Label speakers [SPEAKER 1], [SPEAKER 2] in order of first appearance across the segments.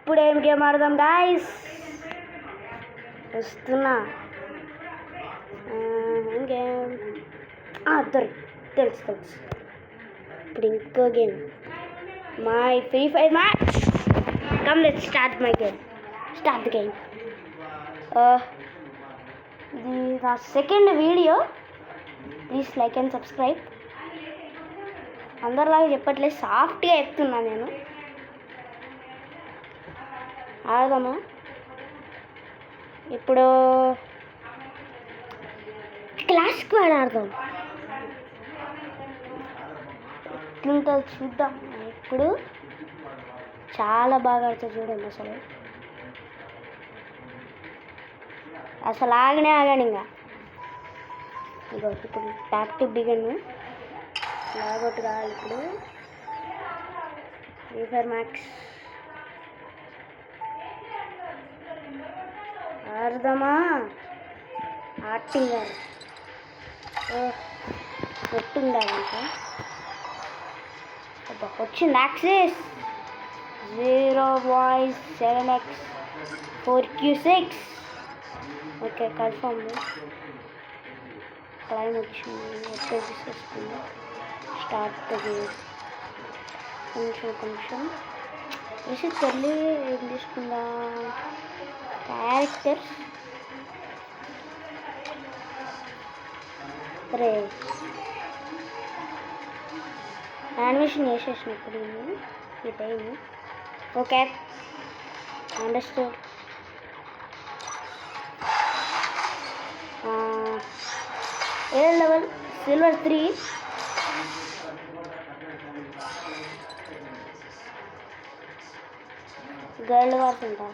[SPEAKER 1] ఇప్పుడు ఏం గేమ్ ఆడదాం గాయస్? వస్తున్నా. ఏం గేమ్? తెలుసు. ఇప్పుడు ఇంకో game, my free fire match. Come let's start my game. Start the game. ఇది నా second video. Please like and subscribe. అందరిలాగా చెప్పట్లేదు, సాఫ్ట్గా చెప్తున్నా నేను. ఆడదామా? ఇప్పుడు క్లాస్ స్క్వాడ్ ఆడదాం. ఎట్లుంటుందో చూద్దాం. ఇప్పుడు చాలా బాగా ఆడుతుంది చూడండి. అసలు ఆగాను ఇంకా. ఇగో ఇప్పుడు ట్యాప్ టు బిగిన్. లాగౌట్ కావాలి. ఇప్పుడు ఫ్రీ ఫైర్ మ్యాక్స్ ఆడదామా? ఆర్టింగ్ కొట్టుండాలంటే వచ్చింది. Access 0.7x 4Q6. Okay, confirm. Time వచ్చింది. వచ్చేస్తుంది. Start the game. కొంచెం వేసి తెల్లి ఏం తీసుకుందాం? క్యారెక్టర్స్. రే యానిమేషన్ వేసేసినప్పుడు ఈ టైం. Okay, understood. ఏ లెవెల్? సిల్వర్ 3. గర్ల్ వార్స్ ఉంటా.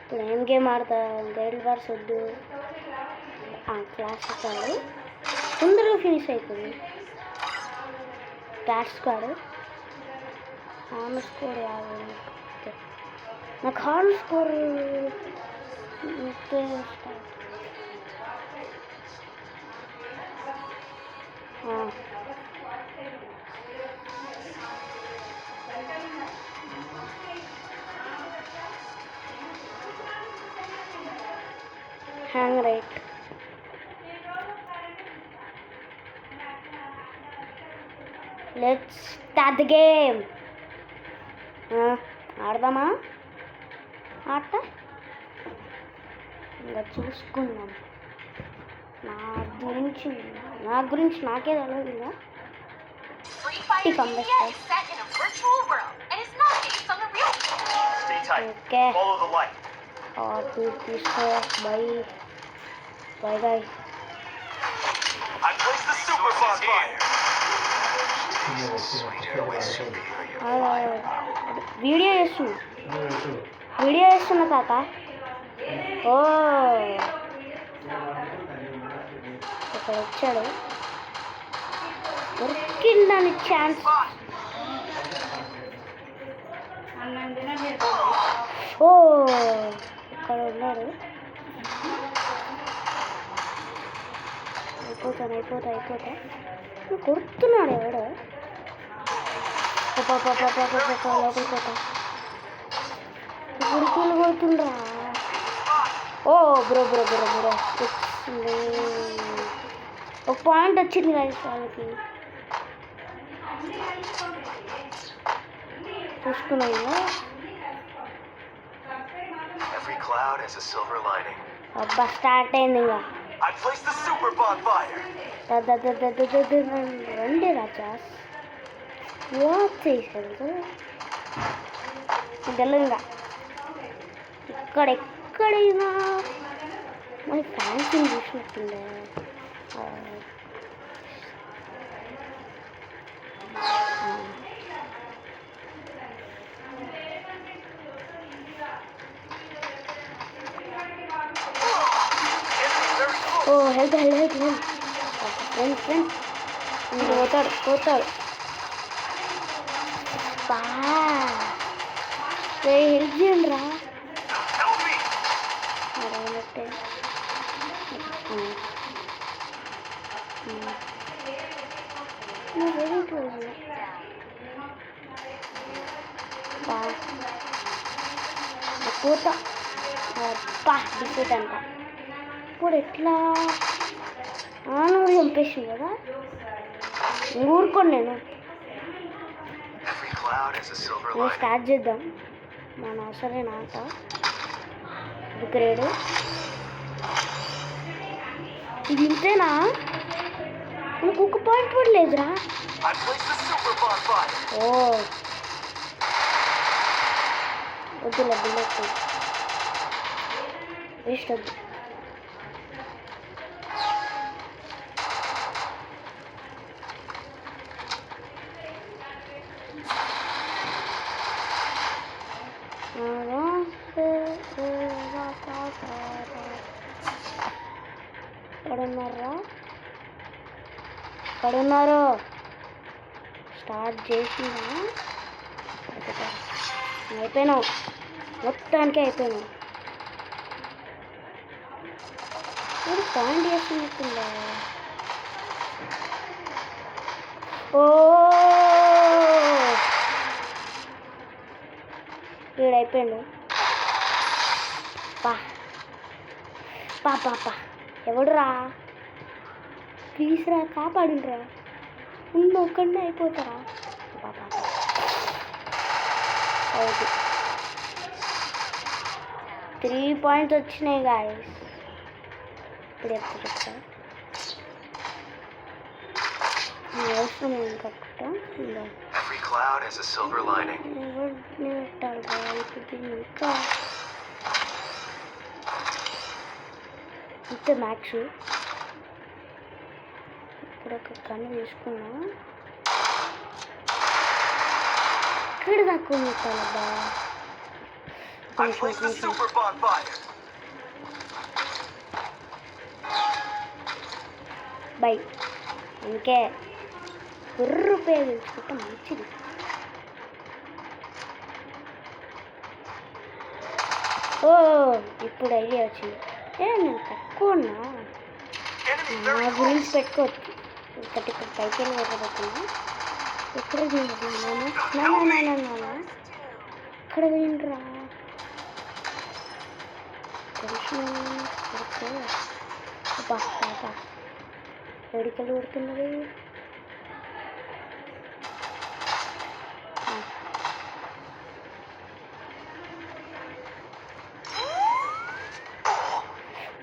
[SPEAKER 1] ఇప్పుడు ఏం గేమ్ ఆడతా? గర్ల్ వార్స్ వద్దు. క్లాసిక్ ఆడు, తొందరగా ఫినిష్ అవుతుంది. Cat squad. హార్న్ స్కోర్ నాకు horn score hang right. Let's start the game. ఆడదామా? ఆట ఇంకా చూసుకుందాం. నా గురించి నాకే తెలియదు. ఓకే, తీసుకో. Bye bye. వీడియో చేస్తున్నా తాత. ఓ, ఇక్కడ వచ్చాడు. దొరికిందని ఛాన్స్. ఓ, ఇక్కడ ఉన్నాడు. అయిపోతా కొడుతున్నాడు ఎవడో. లోపలికి పోతా. గుడికీలు కొడుతుండ్రా. ఓ బ్రో ఒక పాయింట్ వచ్చింది గాయస్ వాళ్ళకి. చూసుకున్నాము. అబ్బా, స్టార్ట్ అయింది ఇంకా. రండి రాజా. వాచ్ చేశాడు తెలంగా. ఎక్కడైనా మన ఫ్యాన్సీని చూసినట్టుండే. ఓ, హెల్త్ ఫ్రెండ్ పోతాడు. హెల్ప్ చేయండి రా. పూత అబ్బా డిఫీట్ అంట. ఇప్పుడు ఎట్లా నువ్వు చంపేసింది కదా, ఊరుకోండి. నేను స్టార్ట్ చేద్దాం. మన అవసరం ఆట గ్రేడ్ ఇది ఇంతేనా? నాకు ఒక పాయింట్ కూడా లేదురా. ఓ వద్దులే, బుల్లెట్ వేస్ట్ వద్దు. ఎక్కడున్నారు? స్టార్ట్ చేసినా అయిపోయినావు, మొత్తానికి అయిపోయినావు. ఇప్పుడు పాయింట్ చేస్తున్నట్టుందా? ఓ వీడైపోయాడు. పా పా పా పా ఎవడురా? ప్లీజ్ రా, కాపాడురా. ఉన్న ఒక్కడనే అయిపోతారా? పాపా ఓకే, 3 పాయింట్స్ వచ్చినాయి గాయస్. ఇప్పుడు చెప్తా అవసరం కట్టుకుంటా. ఇంకా ఇంతే మ్యాక్స్. ఇప్పుడు ఒక కన్ను తీసుకున్నా, ఇక్కడ దాకా ఉంటానబ్బా. బై అందుకే బుర్ర ఉపయోగించుకుంటే మంచిది. ఓ ఇప్పుడు ఐడియా వచ్చింది. నేను తక్కువ ఉన్నా, నా గురించి పెట్టుకోవచ్చు. ఒకటి ఇప్పుడు పైకి వెళ్ళి వెళ్ళబోతున్నా. ఎక్కడ నానా ఇక్కడ పోయిండ్రా పాప వేడికలు కొడుతున్నది.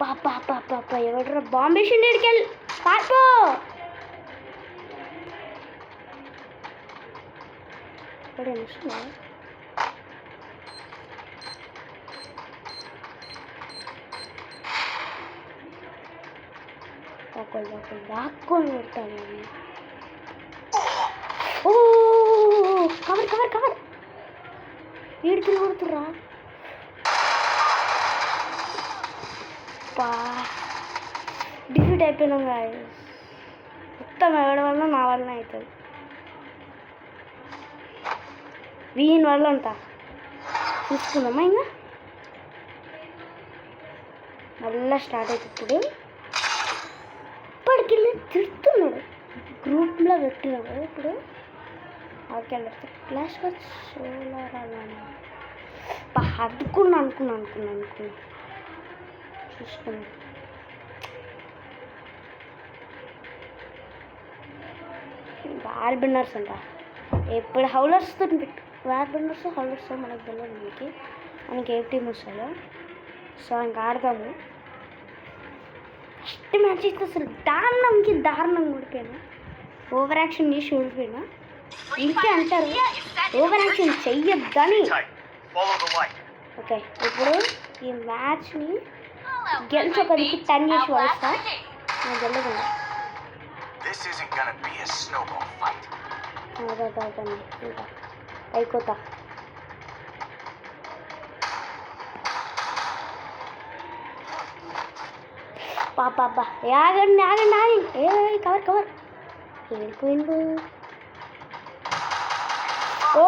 [SPEAKER 1] పాప పాప ఎవడరా బాంబే షిండికెళ్ళి పాపో. ఇక్కడ వస్తున్నా ఒకళ్ళు లాక్కొని కొడతాను. ఓ కవర్ కవర్ కవర్ వీడికి కొడుతురా. డిఫీట్ అయిపోయినాం గాయస్. మొత్తం ఎవరి వల్ల నా వల్ల అవుతుంది, వీని వల్ల అంతా చూసుకుందామా. ఇంకా మళ్ళీ స్టార్ట్ అవుతుంది. ఇప్పటికి తిడుతున్నాడు, గ్రూప్లో పెట్టినాడు. ఇప్పుడు ఓకే క్లాస్ సోలార్ అదుకున్నా అనుకున్నా చూసుకున్నా. వార్ బిన్నర్స్ అంట. ఎప్పుడు హౌలర్స్తో పెట్టు, వార్ బిన్నర్స్ హౌలర్స్ మనకు తెలియదు. మనకి ఏ టీం వస్తుందో. సో ఇంకా ఆడదాము. ఫస్ట్ మ్యాచ్ అయితే అసలు దారుణంగా ఓడిపోయినా. ఓవర్ యాక్షన్ చేసి ఓడిపోయినా. ఇంకే అంటారు ఓవర్ యాక్షన్ చెయ్యొద్దని. ఓకే ఇప్పుడు ఈ మ్యాచ్ని గెలిచొకరికి 10 చేసి వస్తా. నాకు గెలవకుండా ఇంకా అయిపోతా. పాప ఆగండి ఏ కవర్ వెళ్ళిపోయిండు. ఓ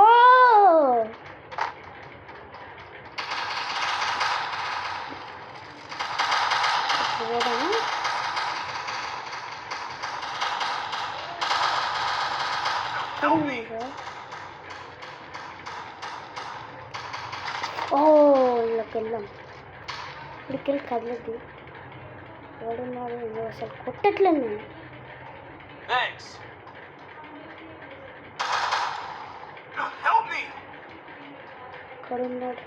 [SPEAKER 1] ఓ ఇళ్ళకి వెళ్దాం. ఇక్కడికి కదలద్దు. ఎవడున్నాడు అసలు కొట్టట్లేదు నేను. ఎక్కడున్నాడు?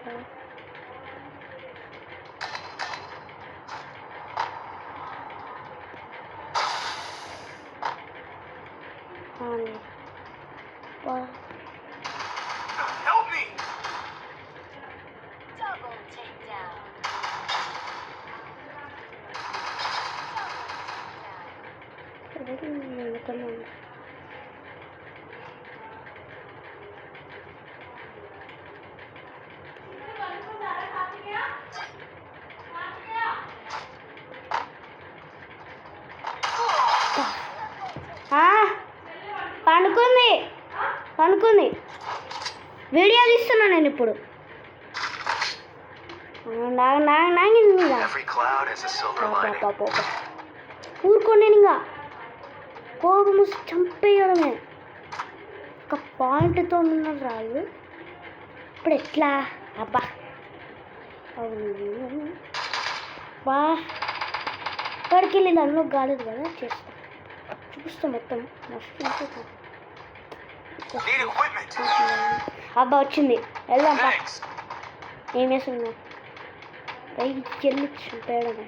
[SPEAKER 1] పనుకుంది. వీడియో తీస్తున్నా నేను ఇప్పుడు. ఊరుకోండి ఇంకా కోపము చంపేయడమే. ఒక పాయింట్తో ఉన్న రాళ్ళు ఇప్పుడు ఎట్లా? అబ్బా బా ఇక్కడికి వెళ్ళి దానిలో కాలేదు కదా, చేస్తా చూపిస్తా మొత్తం. అబ్బా వచ్చింది, వెళ్దాం. ఏం వేసుకున్నావు? పైకి చెల్లి చూపేయడమే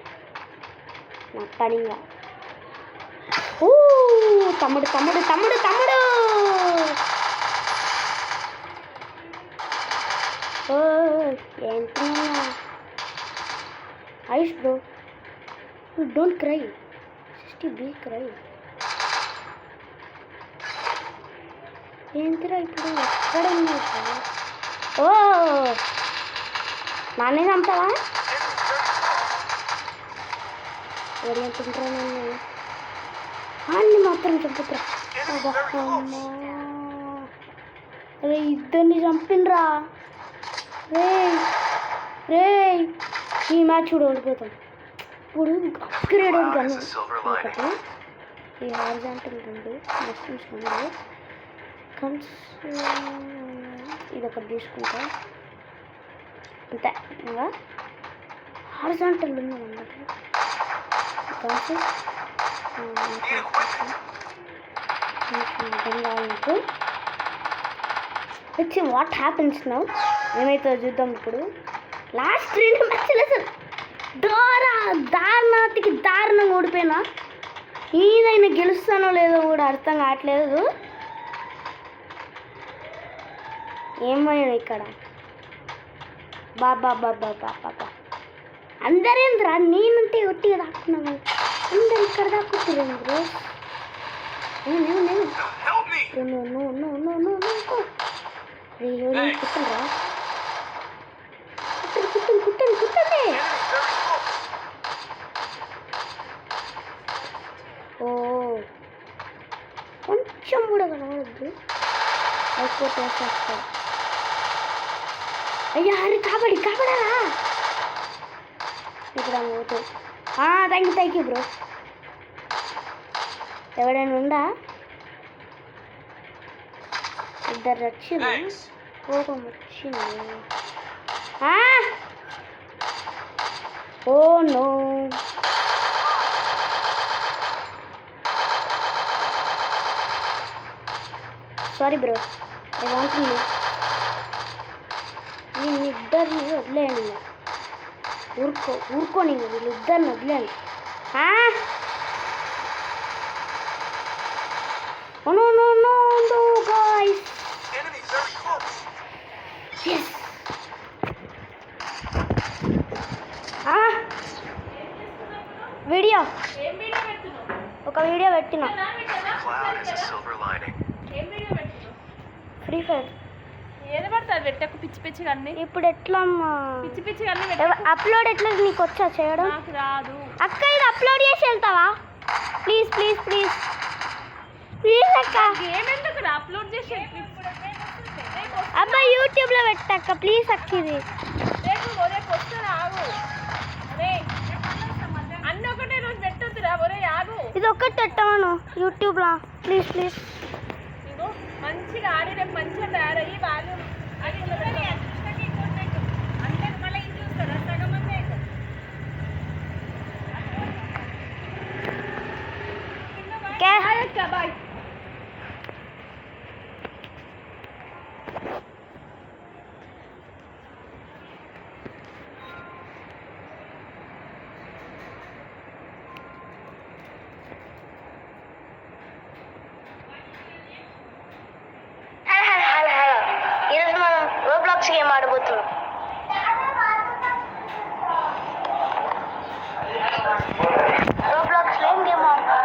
[SPEAKER 1] నా పనిగా. తమ్ముడు తమ్ముడు తమ్ముడు తమ్ముడు ఏంటి ఐస్ bro, you don't cry, 60 be cry. ఏంటిరా ఇప్పుడు ఎక్కడ ఉన్నావు? ఓ నాన్నే చంపుతావా? ఎవరు చంపుకుంటారా నన్ను? అన్ని మాత్రం చంపుతారా? అరే ఇద్దరిని చంపినరా. రే ఈ మ్యాచ్ కూడా ఓడిపోతాం. ఇప్పుడు అప్గ్రేడ్ గన్ను ఒకటి, ఈ హారిజాంటల్ రెండు మస్తు ఇది ఒకటి తీసుకుంటా అంతే. ఇంకా హారిజాంటల్ ఉంది అన్నమాట. నాకు వచ్చి వాట్ హ్యాపెన్స్ నౌ, ఏమైతుందో చూద్దాం ఇప్పుడు. లాస్ట్ 2 మ్యాచ్లు అసలు దారుణాతికి దారుణంగా ఓడిపోయినా. ఈయన గెలుస్తానో లేదో కూడా అర్థం కావట్లేదు. ఏమైనా ఇక్కడ బాబా అందరేంద్రా నేనంటే ఒట్టిగా దాక్కున్నాను. అందరు ఇక్కడ దాక్కుంటారు బ్రో. కుట్టండి ఓ కొంచెం కూడా కనవద్దు అయిపోతే వేసేస్తాడు. అయ్యా అరే కాబడా ఇక్కడ పోతు. Thank you bro. ఎవడైనా ఉందా? ఇద్దరు వచ్చింది, కోపం వచ్చింది. Oh no sorry bro, I want you. వీళ్ళిద్దరిని వదిలేయండి, ఊరుకోని వీళ్ళిద్దరిని వదిలేయండి. No guys. Yes. వీడియో ఒక వీడియో పెట్టినా, ఫ్రీ ఫైర్.
[SPEAKER 2] ఏది పడుతుంది పెట్టకు, పిచ్చి పిచ్చిగా అన్ని.
[SPEAKER 1] ఇప్పుడు ఎట్లా
[SPEAKER 2] పిచ్చి పిచ్చిగా అన్ని
[SPEAKER 1] అప్లోడ్ ఎట్లా? నీకు వచ్చా చేయడం?
[SPEAKER 2] నాకు రాదు
[SPEAKER 1] అక్క. ఇది అప్లోడ్ చేసి వెళ్తావా? ప్లీజ్ అక్క.
[SPEAKER 2] గేమ్ ఎందుకు అప్లోడ్ చేసి
[SPEAKER 1] అబ్బా యూట్యూబ్లో పెట్టక్క ప్లీజ్ అక్క. ఇది
[SPEAKER 2] రేపు వస్తే ఆగు. అన్నీ ఒకటే రోజు పెట్టొద్దురా ఒరే, ఆగు.
[SPEAKER 1] ఇది ఒక్కటి పెట్టాను యూట్యూబ్లో ప్లీజ్.
[SPEAKER 2] ఇగో మంచిగా ఆడి రేపు మంచిగా తయారయ్యి వాళ్ళు
[SPEAKER 1] రోబ్లాక్స్ గేమ్ ఆడబోతున్నాం. రోబ్లాక్స్ ఏం గేమ్ ఆడతా?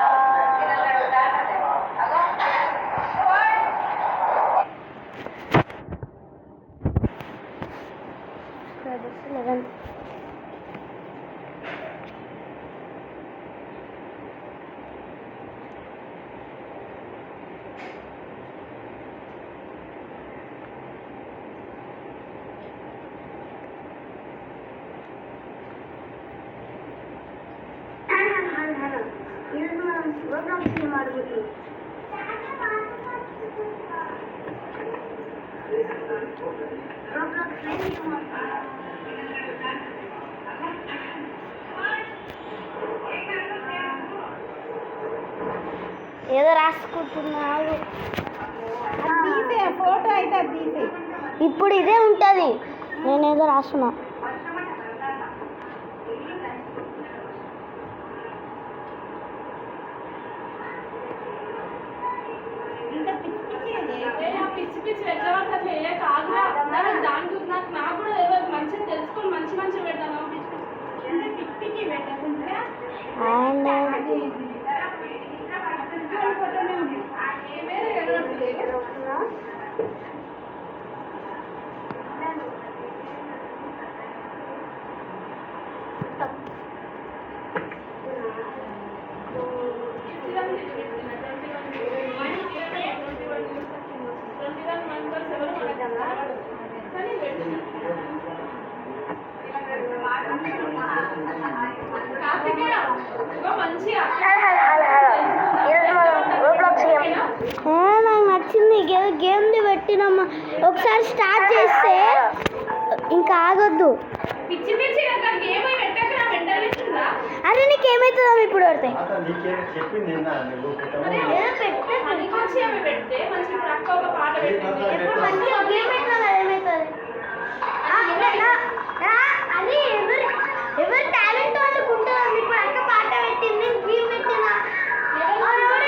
[SPEAKER 1] ఏదో రాసుకుంటున్నావు.
[SPEAKER 2] ఫోటో అయితే అది తీసే.
[SPEAKER 1] ఇప్పుడు ఇదే ఉంటుంది. నేనేదో రాస్తున్నా.
[SPEAKER 2] పిచ్చి పిచ్చి ఎట్లా కాదురా దాని గురించి నాకు కూడా ఎవరు మంచిగా తెలుసుకొని మంచి మంచి పెడతాను. పిచ్చి పిచ్చి పెట్టకుండా నాకు నచ్చింది. గేమ్ది పెట్టినమ్మా. ఒకసారి స్టార్ట్ చేస్తే ఇంకా ఆగొద్దు. అదే నీకేమవుతుందా ఇప్పుడు పడితే? అది ఎవరి టాలెంట్ వాళ్ళకు ఉంటుంది. ఇప్పుడు అక్క పాట పెట్టింది, గేమ్ పెట్టినా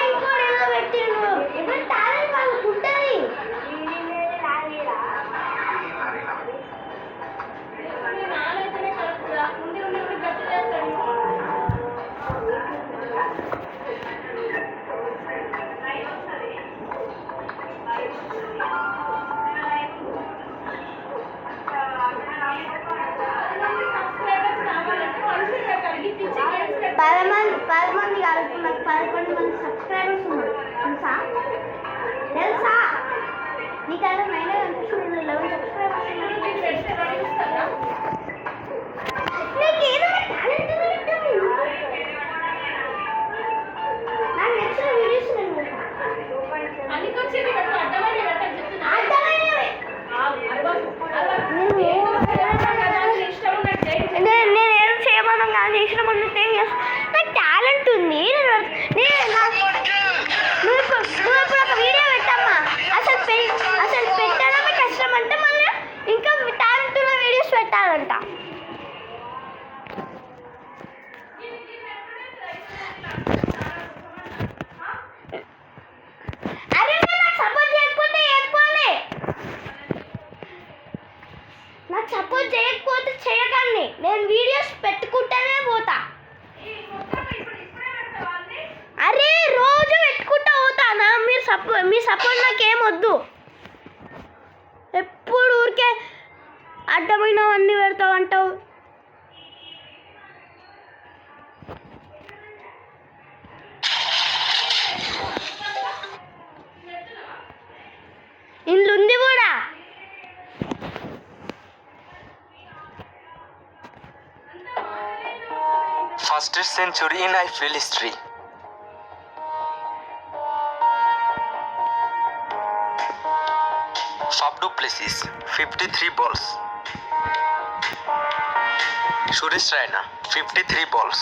[SPEAKER 2] ఇంకోటి ఏదో పెట్టిండు. ఎవరి టాలెంట్ వాళ్ళకు ఉంటుంది. పది మంది కాదు, నాకు 11 మంది సబ్స్క్రైబర్స్ ఉన్నారు. తెలుసా నీకైనా మైనా కనిపిస్తుంది. 11 సబ్స్క్రైబర్స్ నాకు ఏదైనా టాలెంట్ నాకు నచ్చిన వీడియోస్ నేను ఏం చేయమన్నాం కానీ చేసిన నాకు టాలెంట్ ఉంది. నువ్వు ఇప్పుడు ఒక వీడియో పెట్టమ్మా. అసలు పెట్టడమే కష్టం అంటే మళ్ళీ ఇంకా టాలెంట్ ఉన్న వీడియోస్ పెట్టాలంట. అరే నాకు సపోర్ట్ చేయకపోతే నాకు సపోర్ట్ చేయకపోతే చేయకండి. నేను వీడియోస్ పెట్టుకుంటూనే పోతా. అరే రోజు పెట్టుకుంటూ పోతానా? మీ సపోర్ట్ నాకేం వద్దు. ఎప్పుడు ఊరికే అడ్డమైనవన్నీ పెడతావు అంటావు. ఇంట్లో ఉంది కూడా.
[SPEAKER 3] Fastest century in IPL history. Faf du Plessis 53 balls. Suresh Raina 53 balls.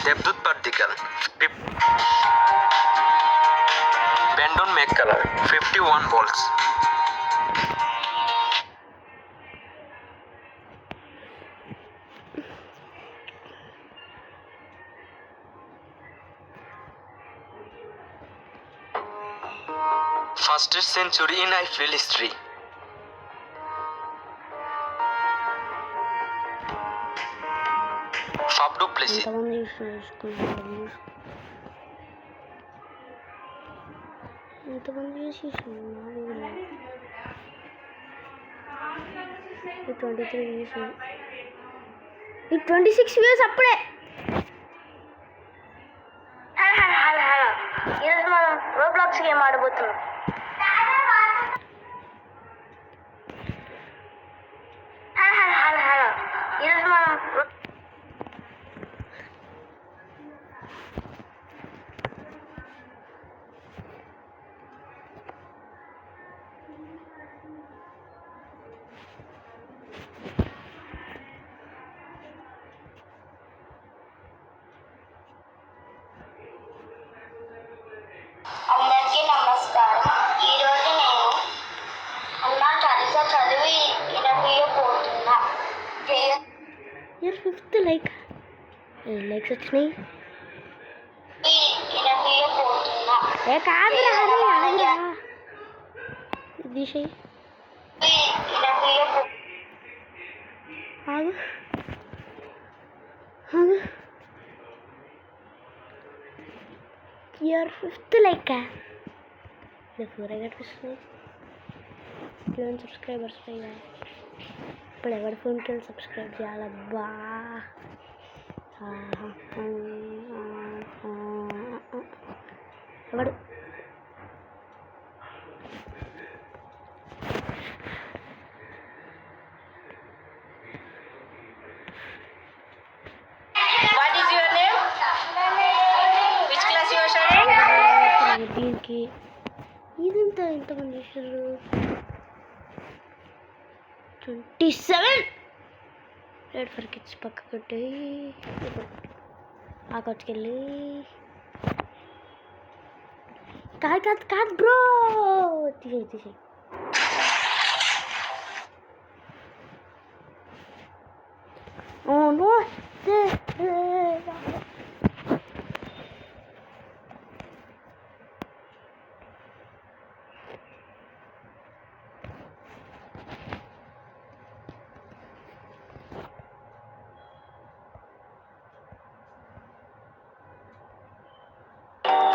[SPEAKER 3] Devdutt Padikkal Brandon McCullers 51 balls. Fastest century in IPL history. Fab du Plessis.
[SPEAKER 1] ఎంతమంది చూసుకున్నారు ఎంతమంది చూసేసాను 23 వ్యూస్ ఈ 26 వ్యూస్ అప్పుడే.
[SPEAKER 2] హలో హలో హలో ఈరోజు మనం రోబ్లాక్స్ గేమ్ ఆడబోతున్నాం. Hello hello hello ఈరోజు మనం అందరికీ నమస్కారం. ఈరోజు నేను అన్నా చరిత్ర చదివి వినబోతున్నా.
[SPEAKER 1] ఇయర్ 5th లైక్స్ వచ్చినాయి.
[SPEAKER 2] వినబోతున్నా
[SPEAKER 1] ఏ కాదురా హరి ఆగురా దిశ ఆగు ఆగు ఇయర్ 5th లైక్ పూరే కనిపిస్తుంది. 11 సబ్స్క్రైబర్స్ పైగా. ఇప్పుడు ఎవరి ఫోన్కి వెళ్ళి సబ్స్క్రైబ్ చేయాలబ్బా. ఎవడు
[SPEAKER 2] What is your name? Which class you are studying?
[SPEAKER 1] దీనికి ఇదంతా ఎంతమంది చేశారు 27 రెడ్ ఫర్ కిడ్స్ పక్క కొట్టి ఆ కొట్టుకెళ్ళి కాదు బ్రో తీసేయి ఓ నో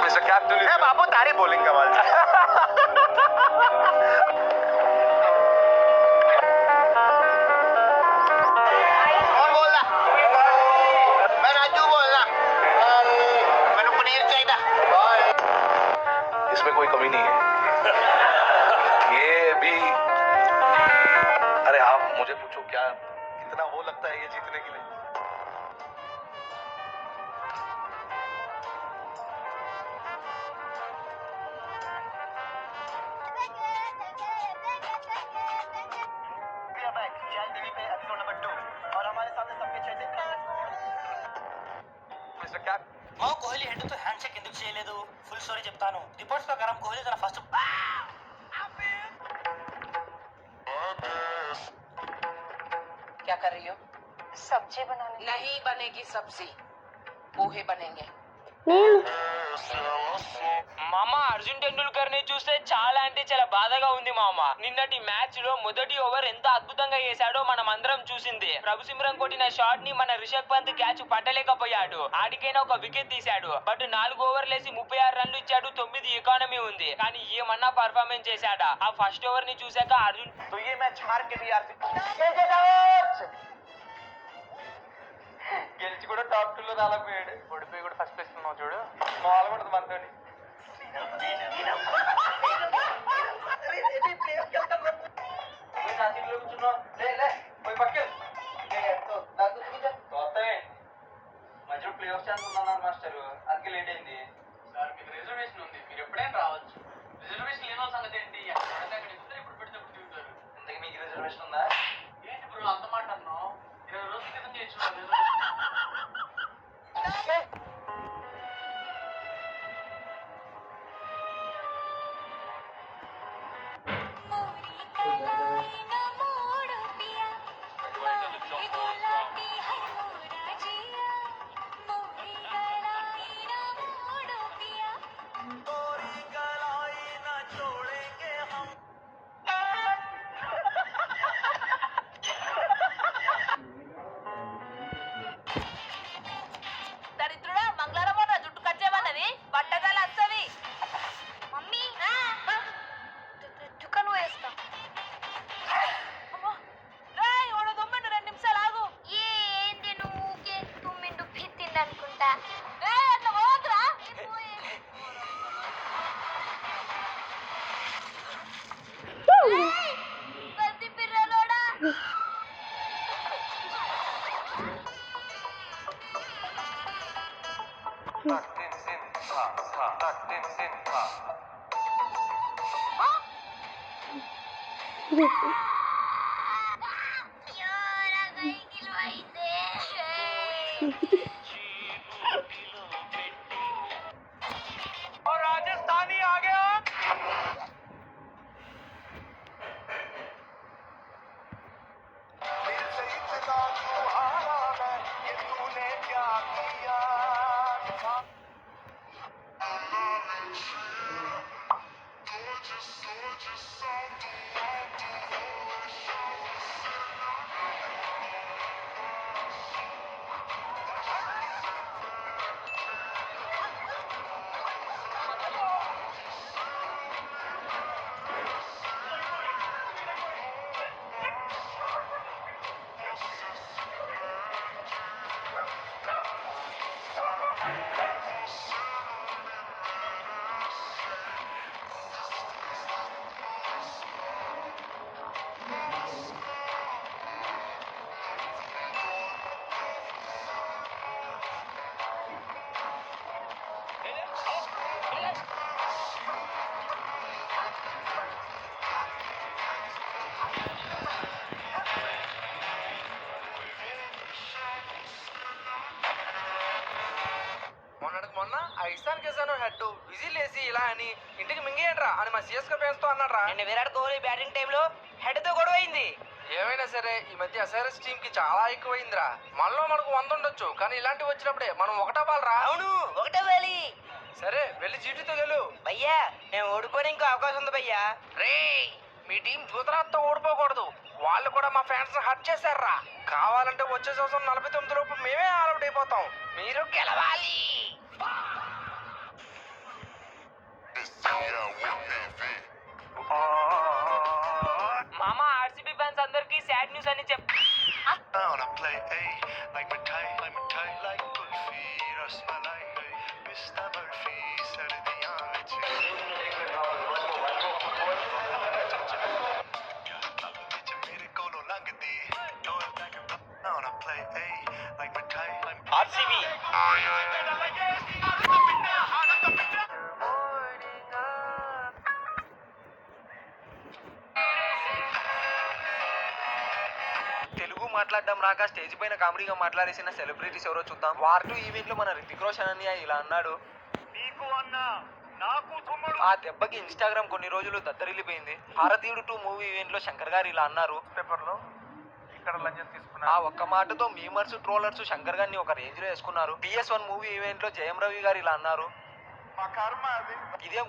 [SPEAKER 4] Mr. Captain, बाबू तारी बॉलिंग कमाल था. कौन बोल रहा? मैं राजू बोल रहा. मैंने पनीर चाहिए. इसमें कोई कमी नहीं है. ये भी अरे आप मुझे पूछो क्या कितना वो लगता है ये जीतने के लिए.
[SPEAKER 5] మా కోహ్లీ హెడ్తో హ్యాండ్ షేక్ ఎందుకు చేయలేదు? ఫుల్ స్టోరీ చెప్తాను. రిపోర్ట్స్ ప్రకారం కోహ్లీ తన ఫస్ట్
[SPEAKER 6] क्या कर रही हो?
[SPEAKER 2] सब्जी बनाने
[SPEAKER 6] नहीं बनेगी सब्जी, पोहे बनेंगे.
[SPEAKER 1] నేను
[SPEAKER 7] మామ అర్జున్ టెండూల్కర్ ని చూస్తే చాలా అంటే చాలా బాధగా ఉంది మామ. నిన్నటి మ్యాచ్ లో మొదటి ఓవర్ ఎంత అద్భుతంగా వేశాడో మనం అందరం చూసింది. ప్రభు సిమ్రన్ కొట్టిన షాట్ ని మన రిషబ్ పంత్ క్యాచ్ పట్టలేకపోయాడు. ఆడికైనా ఒక వికెట్ తీశాడు. బట్ 4 ఓవర్లేసి 36 రన్లు ఇచ్చాడు. 9 ఎకానమీ ఉంది. కానీ ఏమన్నా పర్ఫార్మెన్స్ చేశాడా? ఆ ఫస్ట్ ఓవర్ ని చూశాక అర్జున్
[SPEAKER 4] तो ये मैच हार के भी यार గెలిచి కూడా టాప్ 2 లో రాలేకపోయాడు. ఓడిపోయి కూడా ఫస్ట్ ప్లేస్ ఉన్నావు చూడు. మామూలుగా ఉంటుంది మనతోని. మధ్యలో ప్లే ఆఫ్ ఛాన్స్ ఉందన్నారు మాస్టర్. అందుకే లేట్ అయింది. సార్ మీకు రిజర్వేషన్ ఉంది, మీరు ఎప్పుడైనా రావచ్చు. రిజర్వేషన్ లేని సంగతి ఏంటి? ఇప్పుడు పెడితే ఇప్పుడు తిరుగుతారు. ఇంతకీ మీకు రిజర్వేషన్ ఉందా? ఏంటి బ్రో అంత మాట అన్నావు? 20 రోజుల క్రితం చేయించుకున్నాను రిజర్వేషన్.
[SPEAKER 5] తోరి గలాయి నా చోడే
[SPEAKER 4] राजस्थानी आ गया మొన్న ఐసాన్ కేసాను హెడ్ విజిల్ వేసి ఇలా అని ఇంటికి మింగేయండిరా అని మా సిఎస్కే ఫ్యాన్స్ తో అన్నారా.
[SPEAKER 7] అండ్ విరాట్ కోహ్లీ బ్యాటింగ్ టైంలో హెడ్ తో గొడవ అయింది.
[SPEAKER 4] ఏమైనా సరే ఈ మధ్య ఎస్ఆర్ఎస్ టీమ్ కి చాలా ఎక్కువైందిరా. మనలో మనకు 100 ఉండొచ్చు కానీ ఇలాంటివి వచ్చినప్పుడే మనం ఒకటవ్వాలరా.
[SPEAKER 7] అవును, ఒకటే వేలి.
[SPEAKER 4] సరే వెళ్ళి జీటీతో గెలు.
[SPEAKER 7] భయ్యా నేను ఓడిపోయిన ఇంకో అవకాశం ఉంది భయ్యా.
[SPEAKER 4] రే మీ టీం గుజరాత్ తో ఓడిపోకూడదు. వాళ్ళు కూడా మా ఫ్యాన్స్ హర్ట్ చేశారా. కావాలంటే వచ్చే సంవత్సరం 49 లోపు మేమే ఆల్అౌట్ అయిపోతాం. మీరు గెలవాలి.
[SPEAKER 7] మామ ఆర్సీబీ ఫ్యాన్స్ అందరికి సాడ్ న్యూస్ అని చెప్. ఆర్సీబీ
[SPEAKER 4] తెలుగు మాట్లాడడం రాక స్టేజ్ పైన కామెడీగా మాట్లాడేసిన సెలబ్రిటీస్ ఎవరో చూద్దాం. వార్ 2 ఈవెంట్ లో మన రితిక్ రోషన్ అని ఇలా అన్నాడు. ఆ దెబ్బకి ఇన్స్టాగ్రామ్ కొన్ని రోజులు దద్దరిల్లిపోయింది. భారతీయుడు 2 మూవీ ఈవెంట్ లో శంకర్ గారు ఇలా అన్నారు. ఆ ఒక్క మాటతో మీమర్స్ ట్రోలర్స్ శంకర్ గారిని ఒక రేంజ్ లో వేసుకున్నారు. PS1 మూవీ ఈవెంట్ లో జయం రవి గారు ఇలా అన్నారు. ఇదేం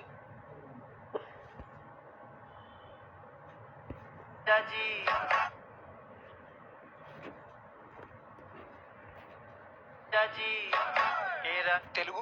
[SPEAKER 4] తెలుగు